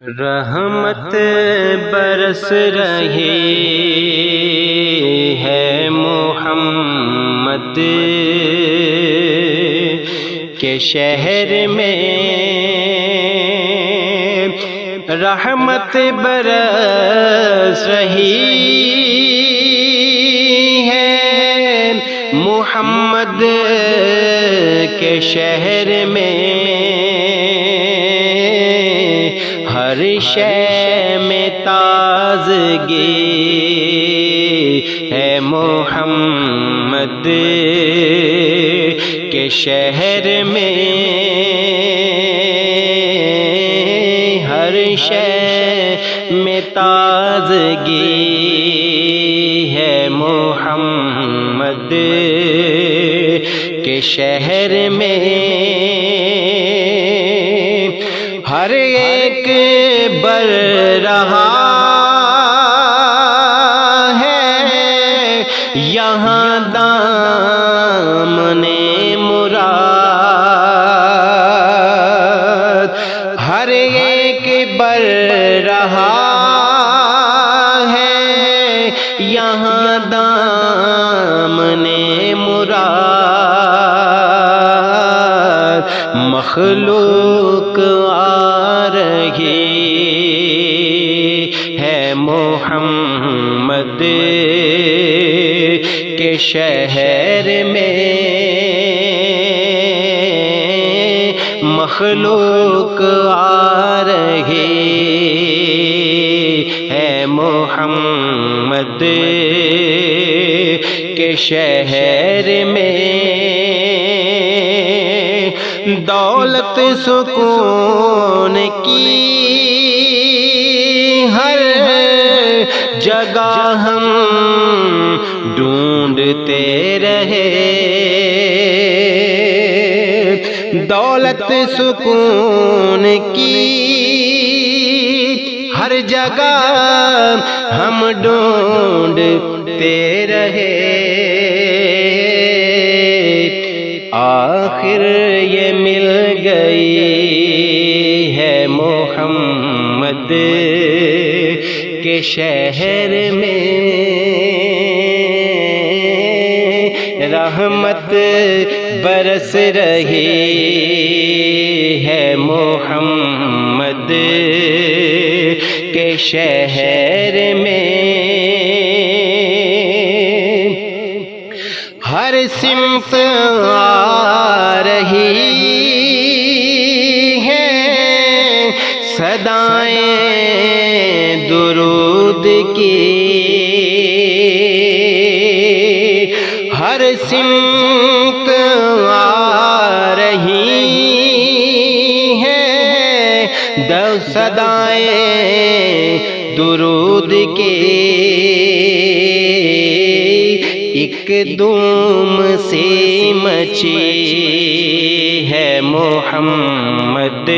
رحمت برس رہی ہے محمد کے شہر میں، رحمت برس رہی ہے محمد کے شہر میں، ہر شے میں تازگی ہے محمد کے شہر میں، ہر شے میں تازگی ہے محمد کے شہر میں، ہر ایک بر رہا ہے یہاں دامن مراد، ہر ایک بر رہا ہے یہاں دامن مراد، مخلوق آ رہی ہے محمد کے شہر میں، مخلوق آ رہی ہے محمد کے شہر میں، دولت سکون کی ہر جگہ ہم ڈھونڈتے رہے، دولت سکون کی ہر جگہ ہم ڈھونڈتے رہے، آخر یہ مل گئی ہے محمد کے شہر میں، رحمت برس رہی ہے محمد کے شہر میں، ہر سمت آ رہی ہیں صدائیں درود کی، ہر سمت آ رہی ہیں صدائیں درود کی، ایک دم سے مچی ہے محمد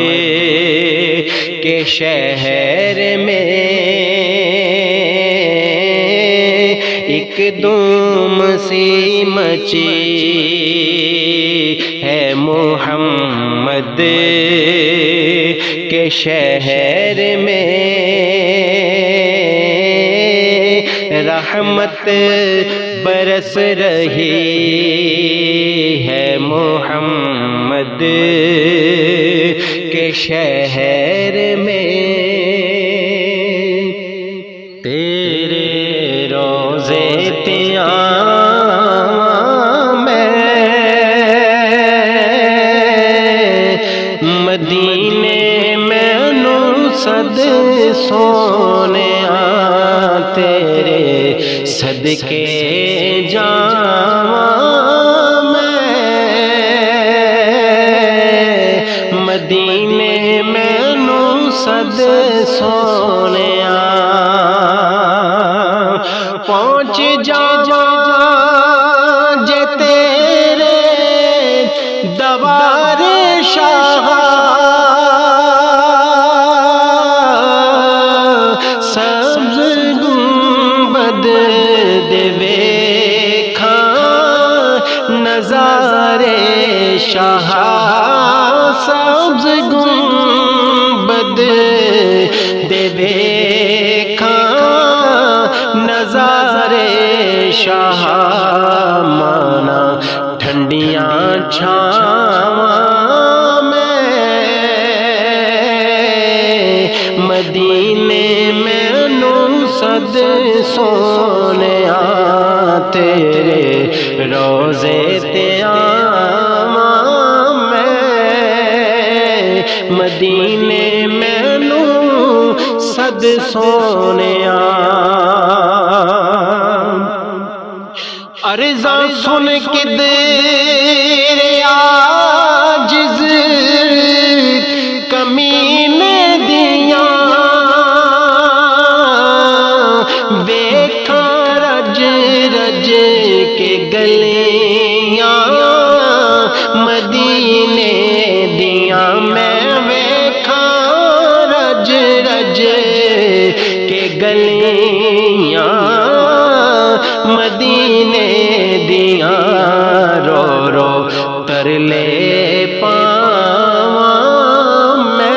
کے شہر میں، ایک دم سے مچی ہے محمد کے شہر میں، رحمت برس رہی ہے محمد کے شہر میں، تیرے روضے تیاں میں مدینے میں نصد سونے تیرے صدقے جاواں میں، مدینے میں نصد سونیا پہنچ جاواں جے تیرے دوار شاہ، سبز گنبد دے ویکھاں نظارے شاہ، سبز گنبد مدینے مینوں سد سونیا تیرے روزے تے آواں میں مدینے مینوں سد سونیا عرضاں سن کدھر عاجز کمینے دیاں ویکھاں رج رج کے گلیاں مدینے دیاں میں ویکھاں رج رج کے گلیاں مدینے دیاں رو رو ترلے پاواں میں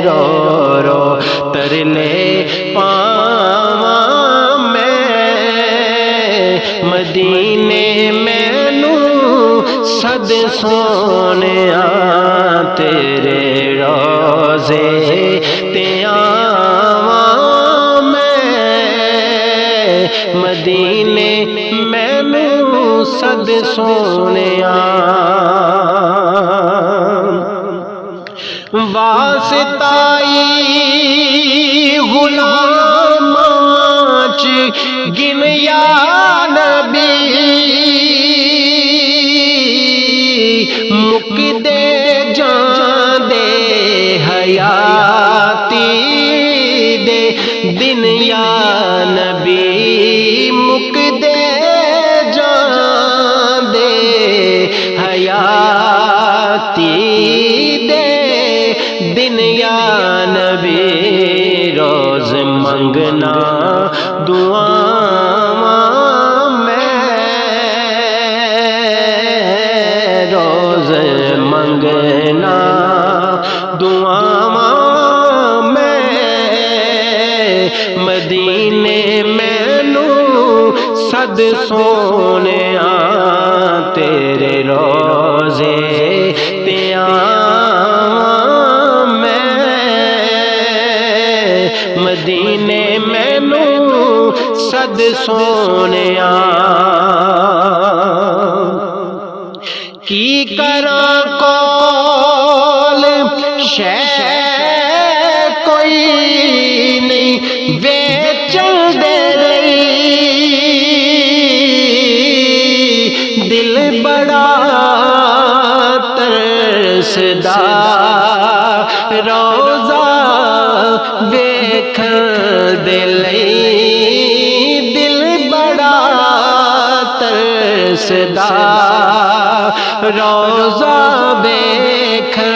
رو رو ترلے پاواں میں مدینے مینوں سد سونیا تیرے روزے تے آواں مدینے مینوں سد سونیا واسطائی غلاماں چ گن یا نبی مکدے جان دے حیاتی دے دن یا نبی مکدے جان دے حیاتی دے دن یا نبی روز منگنا دعاواں میں روز منگنا دعاواں میں مدینے مینوں سد سونیا تیرے روزے تے آواں میں مدینے مینوں سد سونیا کی کراں کول شے کوئی نہیں ویچن دے دل بڑا ترسدا روزہ ویکھن دے لئی دل بڑا ترسدا روزہ ویکھن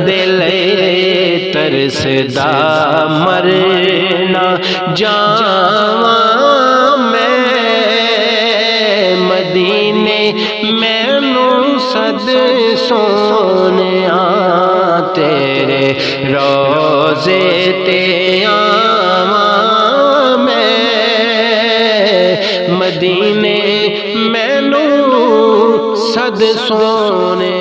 دے لئی ترسدا مرنا جاواں میں مدینے مینوں سد سونیا تیرے روزے تے آواں میں مدینے مینوں سد سونے